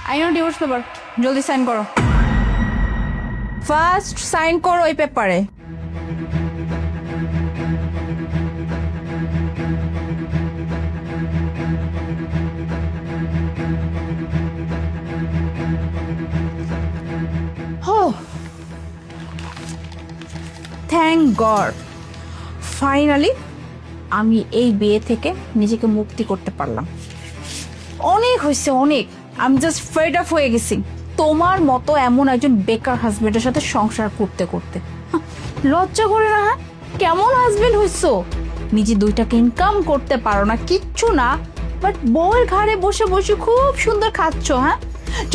I know divorce paper, জলদি sign করো। First sign করো ওই পেপারে। থ্যাংক গড, ফাইনালি আমি এই বিয়ে থেকে নিজেকে মুক্তি করতে পারলাম। অনেক হয়েছে অনেক, আমি জাস্ট ফেড আপ হয়ে গেছি তোমার মতো এমন একজন বেকার হাজবেন্ডের সাথে সংসার করতে করতে। লজ্জা করে না? হ্যাঁ, কেমন হাজবেন্ড হইছো? নিজে দুইটাকে ইনকাম করতে পারো না, কিচ্ছু না, বাট বউয়ের ঘাড়ে বসে বসে খুব সুন্দর খাচ্ছ। হ্যাঁ,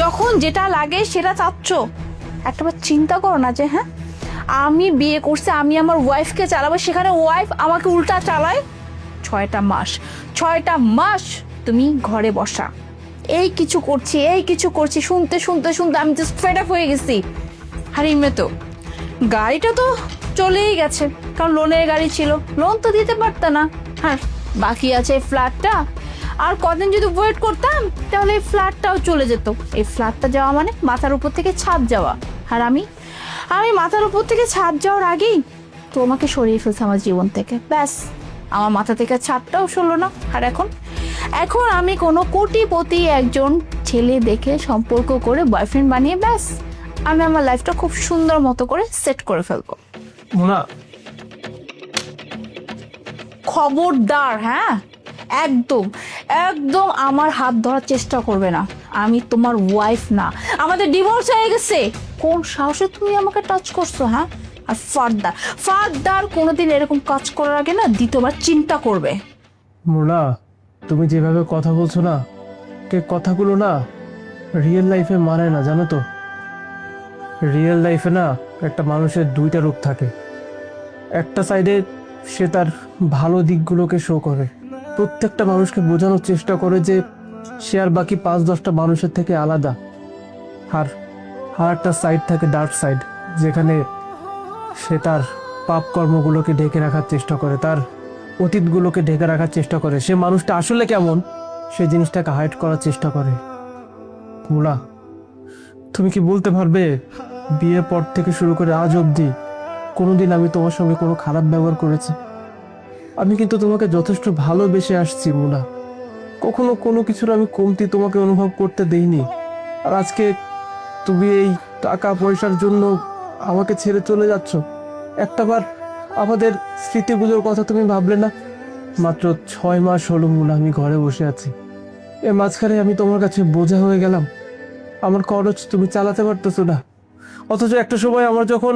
যখন যেটা লাগে সেটা চাচ্ছ। একটাবার চিন্তা করো না যে হ্যাঁ, আমি বিয়ে করছি, আমি আমার ওয়াইফকে চালাবো, সেখানে ওয়াইফ আমাকে উল্টা চালায়। 6টা মাস তুমি ঘরে বসা, এই কিছু করছি, শুনতে শুনতে শুনতে আমি জাস্ট ফেড আপ হয়ে গেছি। আর এমনি তো গাড়িটা তো চলেই গেছে, কারণ লোনের গাড়ি ছিল, লোন তো দিতে পারতা না। হ্যাঁ, বাকি আছে এই ফ্ল্যাটটা, আর কদিন যদি ওয়েট করতাম তাহলে এই ফ্ল্যাটটাও চলে যেত। এই ফ্ল্যাটটা যাওয়া মানে মাথার উপর থেকে ছাদ যাওয়া, আর আমি মাথার উপর থেকে ছাদ যাওয়ার আগেই তোমাকে সরিয়ে ফেলছে আমার জীবন থেকে। ব্যাস, আমার মাথা থেকে ছাদটাও সরলো না। আর এখন আমি কোনো কোটিপতি একজন ছেলে দেখে সম্পর্ক করে বয়ফ্রেন্ড বানিয়ে ব্যাস আমি আমার লাইফটা খুব সুন্দর মতো করে সেট করে ফেলবো। মোনা, খবরদার, হ্যাঁ, একদম একদম আমার হাত ধরার চেষ্টা করবে না। আমি তোমার ওয়াইফ না, আমাদের ডিভোর্স হয়ে গেছে। কোন সাহসে তুমি আমাকে টাচ করছো? হ্যাঁ, আর ফার্দার কোনোদিন এরকম কাজ করার আগে না দ্বিতীয়বার চিন্তা করবে। মোনা, তুমি যেভাবে কথা বলছো না, কথাগুলো না রিয়েল লাইফে মানে না, জানো তো? রিয়েল লাইফে না একটা মানুষের দুইটা রূপ থাকে। একটা সাইডে সে তার ভালো দিকগুলোকে শো করে, প্রত্যেকটা মানুষকে বোঝানোর চেষ্টা করে যে সে আর বাকি 5-10টা মানুষের থেকে আলাদা। আর একটা সাইড থাকে ডার্ক সাইড, যেখানে সে তার পাপ কর্মগুলোকে ঢেকে রাখার চেষ্টা করে, তার অতীতগুলোকে ঢেকে রাখার চেষ্টা করে। সে মানুষটা আসলে কেমন সেই জিনিসটাকে হাইড করার চেষ্টা করে। মোনা, তুমি কি বলতে পারবে বিয়ের পর থেকে শুরু করে আজ অবধি কোনোদিন আমি তোমার সঙ্গে কোনো খারাপ ব্যবহার করেছি? আমি কিন্তু তোমাকে যথেষ্ট ভালোবেসে আসছি মোনা, কখনো কোনো কিছুর আমি কমতি তোমাকে অনুভব করতে দেইনি। আর আজকে তুমি এই টাকা পয়সার জন্য আমাকে ছেড়ে চলে যাচ্ছ। একটাবার আমাদের স্মৃতিগুলোর কথা তুমি ভাবলে না? মাত্র 6 মাস হলো মোনা আমি ঘরে বসে আছি, এর মাঝখানে আমি তোমার কাছে বোঝা হয়ে গেলাম। আমার খরচ তুমি চালাতে পারতেছো না, অথচ একটা সময় আমার যখন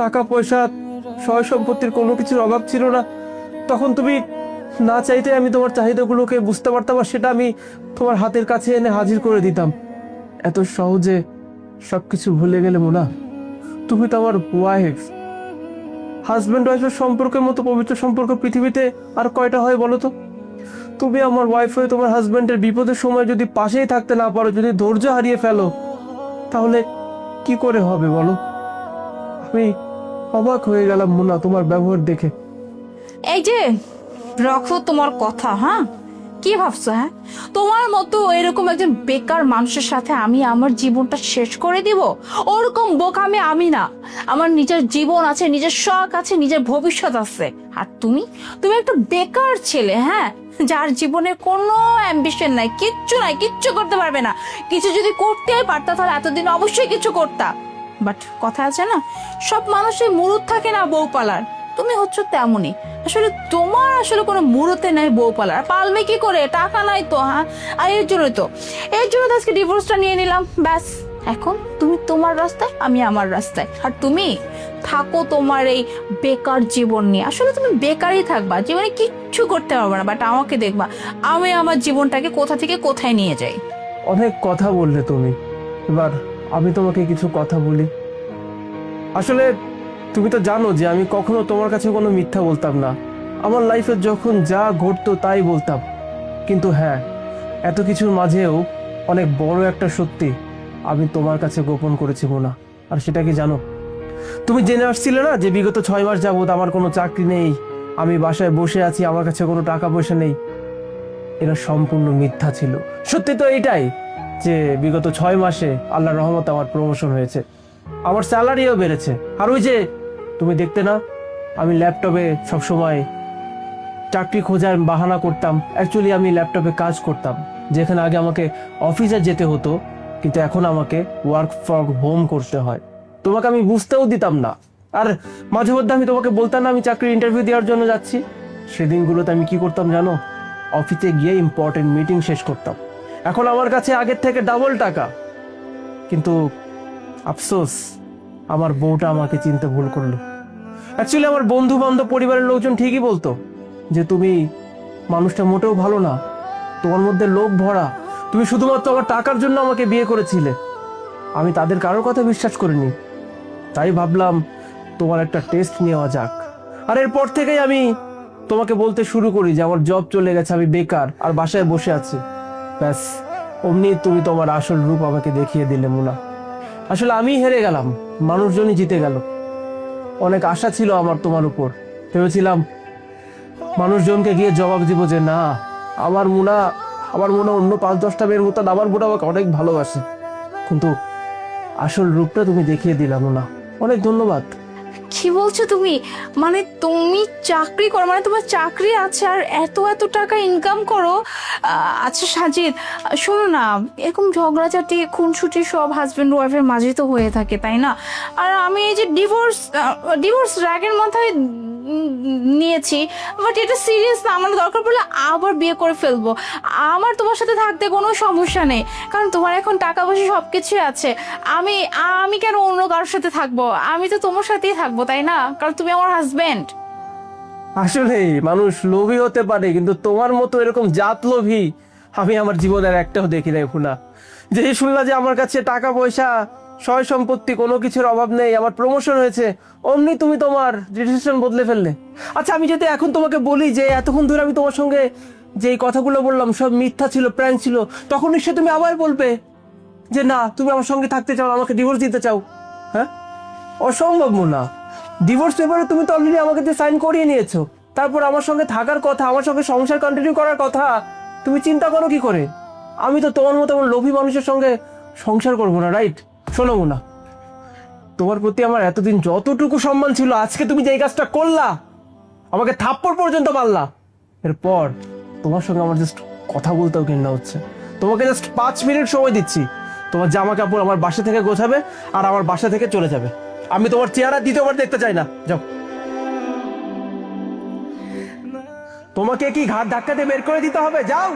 টাকা পয়সা সয় সম্পত্তির কোনো কিছুর অভাব ছিল না, তখন তুমি না চাইতে আমি তোমার চাহিদাগুলোকে বুঝতে পারতাম, আর সেটা আমি তোমার হাতের কাছে এনে হাজির করে দিতাম। এত সহজে সবকিছু ভুলে গেলে মোনা? তুমি তো আমার ওয়াইফ। হাজব্যান্ড ওয়াইফের সম্পর্কের মতো পবিত্র সম্পর্ক পৃথিবীতে আর কয়টা হয় বলো তো? তুমি আমার ওয়াইফ হয়ে তোমার হাজব্যান্ডের বিপদের সময় যদি পাশেই থাকতে না পারো, যদি ধৈর্য হারিয়ে ফেলো, তাহলে কি করে হবে বলো? আমি অবাক হয়ে গেলাম মোনা তোমার ব্যবহার দেখে। এই যে রাখো তোমার কথা। হ্যাঁ, কি ভাবছো? হ্যাঁ, তোমার মতো এরকম একজন বেকার মানুষের সাথে আমি আমার জীবনটা শেষ করে দিব? ওরকম বোকামি আমি না। আমার নিজের জীবন আছে, নিজের শখ আছে, নিজের ভবিষ্যৎ আছে। আর তুমি একটা বেকার ছেলে, হ্যাঁ, যার জীবনে কোনো অ্যাম্বিশন নাই, কিচ্ছু করতে পারবে না। কিছু যদি করতেই পারতা তাহলে এতদিন অবশ্যই কিছু করতা। বাট কথা আছে না, সব মানুষের মুরুদ থাকে না বউ পালার। তুমি হচ্ছে তেমনই। আসলে তোমার কোনো মুহূর্তে নাই বউ পালার, পালবে কি করে? টাকা নাই তো। হ্যাঁ, আর এর জন্য তো আজকে ডিভোর্সটা নিয়ে নিলাম। ব্যাস, এখন তুমি তোমার রাস্তায়, আমি আমার রাস্তায়। আর তুমি থাকো তোমার এই বেকার জীবন নিয়ে। আসলে তুমি বেকারই থাকবা, জীবনে কিচ্ছু করতে পারবে না। বাট আমাকে দেখবা, আমি আমার জীবনটাকে কোথা থেকে কোথায় নিয়ে যাই। অনেক কথা বললে তুমি, এবার আমি তোমাকে কিছু কথা বলি। আসলে তুমি তো জানো যে আমি কখনো তোমার কাছে কোনো মিথ্যা বলতাম না। আমার লাইফে যখন যা ঘটতো তাই বলতাম। কিন্তু হ্যাঁ, এত কিছুর মাঝেও অনেক বড় একটা সত্যি আমি তোমার কাছে গোপন করেছি মোনা। আর সেটা কি জানো? তুমি জেনে আসছিলে না যে বিগত 6 মাস যাবত আমার কোনো চাকরি নেই, আমি বাসায় বসে আছি, আমার কাছে কোনো টাকা পয়সা নেই। এটা সম্পূর্ণ মিথ্যা ছিল। সত্যি তো এটাই যে বিগত 6 মাসে আল্লাহর রহমতে আমার প্রমোশন হয়েছে, আমার স্যালারিও বেড়েছে। আর ওই যে তুমি দেখতে না, আমি ল্যাপটপে সবসময় চাকরি খোঁজার বাহানা করতাম, অ্যাকচুয়ালি আমি ল্যাপটপে কাজ করতাম। যেখানে আগে আমাকে অফিসে যেতে হতো, কিন্তু এখন আমাকে ওয়ার্ক ফ্রম হোম করতে হয়। তোমাকে আমি বুঝতেও দিতাম না। আর মাঝে মধ্যে আমি তোমাকে বলতাম না আমি চাকরির ইন্টারভিউ দেওয়ার জন্য যাচ্ছি, সেদিনগুলোতে আমি কি করতাম জানো? অফিসে গিয়ে ইম্পর্টেন্ট মিটিং শেষ করতাম। এখন আমার কাছে আগের থেকে ডাবল টাকা, কিন্তু আফসোস আমার বউটা আমাকে চিনতে ভুল করলো। অ্যাকচুয়ালি আমার বন্ধু বান্ধব পরিবারের লোকজন ঠিকই বলতো যে তুমি মানুষটা মোটেও ভালো না, তোমার মধ্যে লোভ ভরা, তুমি শুধুমাত্র আমার টাকার জন্য আমাকে বিয়ে করেছিলে। আমি তাদের কারোর কথা বিশ্বাস করিনি, তাই ভাবলাম তোমার একটা টেস্ট নেওয়া যাক। আর এরপর থেকেই আমি তোমাকে বলতে শুরু করি যে আমার জব চলে গেছে, আমি বেকার আর বাসায় বসে আছি। ব্যাস অমনি তুমি তোমার আসল রূপ আমাকে দেখিয়ে দিলে মুনা। আসলে আমি হেরে গেলাম, মানুষজনই জিতে গেল। অনেক আশা ছিল আমার তোমার উপর, ভেবেছিলাম মানুষজনকে গিয়ে জবাব দিব যে না, আমার মুনা অন্য 5-10টা মেয়ের মতন আমার মুনা আমাকে অনেক ভালোবাসে। কিন্তু আসল রূপটা তুমি দেখিয়ে দিলাম মুনা, অনেক ধন্যবাদ। কি বলছো তুমি? মানে তুমি চাকরি করো, মানে তোমার চাকরি আছে আর এত এত টাকা ইনকাম করো? আচ্ছা সাজিদ, শোনো না, এরকম ঝগড়াঝাটি খুনসুটি সব হাজবেন্ড ওয়াইফের মাঝে তো হয়ে থাকে, তাই না? আর আমি এই যে ডিভোর্স রাগের মাথায় নিয়েছি, বাট এটা সিরিয়াস না, আমার দরকার পড়লে আবার বিয়ে করে ফেলবো। আমার তোমার সাথে থাকতে কোনো সমস্যা নেই, কারণ তোমার এখন টাকা পয়সা সবকিছুই আছে। আমি আমি কেন অন্য কারোর সাথে থাকবো? আমি তো তোমার সাথেই থাকবো, তাই না? কারণ তুমি আমার হাজবেন্ড। আসলে মানুষ লোভী হতে পারে, কিন্তু তোমার মতো এরকম জাত লোভী আমি আমার জীবনের একটাও দেখি নাই মুনা। যে শুনলা যে আমার কাছে টাকা পয়সা সয় সম্পত্তি কোনো কিছুর অভাব নেই, আমার প্রমোশন হয়েছে, অমনি তুমি তোমার ডিসিশন বদলে ফেললে। আচ্ছা আমি যদি এখন তোমাকে বলি যে এতক্ষণ ধরে আমি তোমার সঙ্গে যে এই কথাগুলো বললাম সব মিথ্যা ছিল, প্র্যাঙ্ক ছিল, তখন নিশ্চয় তুমি আবার বলবে যে না তুমি আমার সঙ্গে থাকতে চাও, আমাকে ডিভোর্স দিতে চাও। হ্যাঁ, অসম্ভব মুনা। ডিভোর্স পেপারে তুমি তো অলরেডি আমাকে সাইন করিয়ে নিয়েছো, তারপর আমার সঙ্গে থাকার কথা, আমার সঙ্গে সংসার কন্টিনিউ করার কথা তুমি চিন্তা করো কি করে? আমি তো তোমার মতো আমার লোভী মানুষের সঙ্গে সংসার করবো না, রাইট? শোনো মুনা, তোমার প্রতি আমার এতদিন যতটুকু সম্মান ছিল, আজকে তুমি যে এই কাজটা করলা, আমাকে থাপ্পড় পর্যন্ত মারলা, এরপর তোমার সঙ্গে আমার জাস্ট কথা বলতেও ঘৃণা হচ্ছে। তোমাকে জাস্ট 5 মিনিট সময় দিচ্ছি, তোমার জামা কাপড় আমার বাসা থেকে গোছাবে আর আমার বাসা থেকে চলে যাবে। আমি তোমার চেহারা দ্বিতীয়বার দেখতে চাই না, যাও। তোমাকে কি ঘাট ধাক্কা দিয়ে বের করে দিতে হবে? যাও।